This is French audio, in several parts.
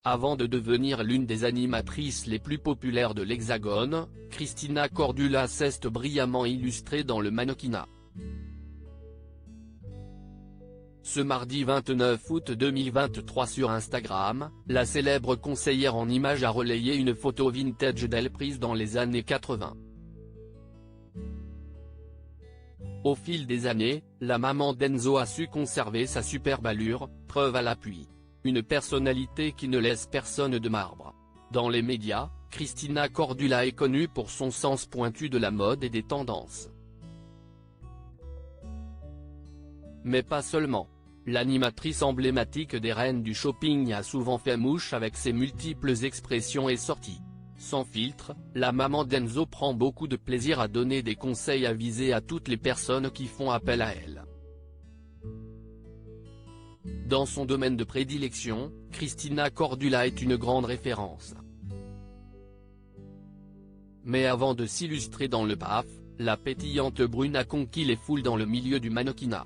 Avant de devenir l'une des animatrices les plus populaires de l'Hexagone, Christina Cordula s'est brillamment illustrée dans le mannequinat. Ce mardi 29 août 2023 sur Instagram, la célèbre conseillère en images a relayé une photo vintage d'elle prise dans les années 80. Au fil des années, la maman d'Enzo a su conserver sa superbe allure, preuve à l'appui. Une personnalité qui ne laisse personne de marbre. Dans les médias, Christina Cordula est connue pour son sens pointu de la mode et des tendances. Mais pas seulement. L'animatrice emblématique des reines du shopping a souvent fait mouche avec ses multiples expressions et sorties. Sans filtre, la maman d'Enzo prend beaucoup de plaisir à donner des conseils avisés à toutes les personnes qui font appel à elle. Dans son domaine de prédilection, Christina Cordula est une grande référence. Mais avant de s'illustrer dans le PAF, la pétillante brune a conquis les foules dans le milieu du mannequinat.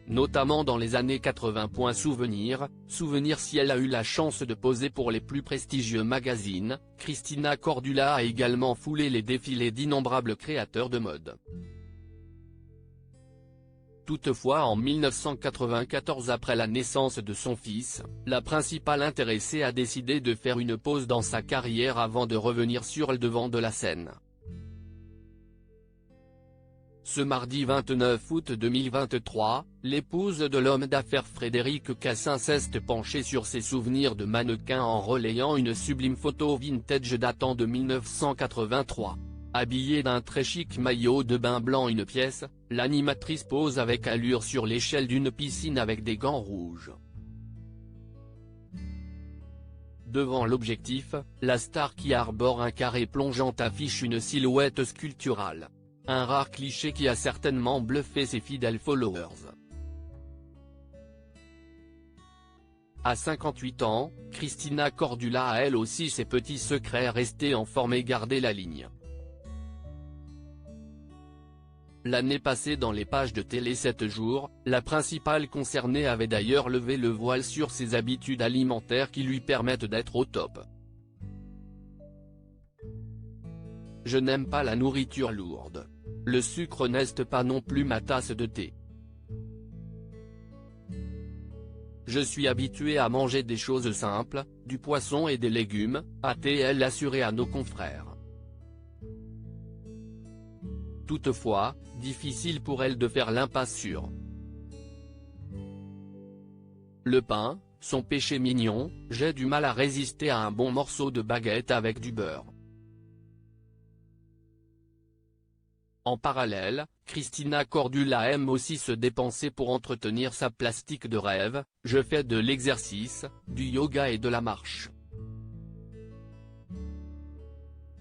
Notamment dans les années 80. Souvenir si elle a eu la chance de poser pour les plus prestigieux magazines, Christina Cordula a également foulé les défilés d'innombrables créateurs de mode. Toutefois en 1994 après la naissance de son fils, la principale intéressée a décidé de faire une pause dans sa carrière avant de revenir sur le devant de la scène. Ce mardi 29 août 2023, l'épouse de l'homme d'affaires Frédéric Cassin s'est penchée sur ses souvenirs de mannequin en relayant une sublime photo vintage datant de 1983. Habillée d'un très chic maillot de bain blanc une pièce, l'animatrice pose avec allure sur l'échelle d'une piscine avec des gants rouges. Devant l'objectif, la star qui arbore un carré plongeant affiche une silhouette sculpturale. Un rare cliché qui a certainement bluffé ses fidèles followers. À 58 ans, Christina Cordula a elle aussi ses petits secrets, rester en forme et garder la ligne. L'année passée dans les pages de télé 7 jours, la principale concernée avait d'ailleurs levé le voile sur ses habitudes alimentaires qui lui permettent d'être au top. Je n'aime pas la nourriture lourde. Le sucre n'est pas non plus ma tasse de thé. Je suis habituée à manger des choses simples, du poisson et des légumes, a-t-elle assuré à nos confrères. Toutefois, difficile pour elle de faire l'impasse sur le pain, son péché mignon. J'ai du mal à résister à un bon morceau de baguette avec du beurre. En parallèle, Christina Cordula aime aussi se dépenser pour entretenir sa plastique de rêve. Je fais de l'exercice, du yoga et de la marche.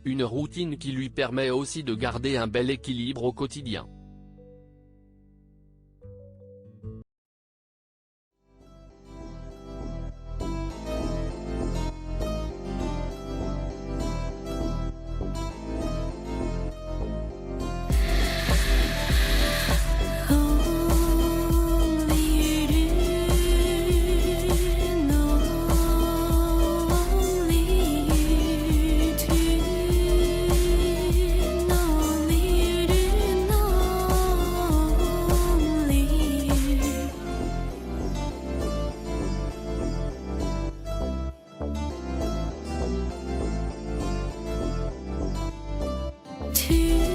Une routine qui lui permet aussi de garder un bel équilibre au quotidien. To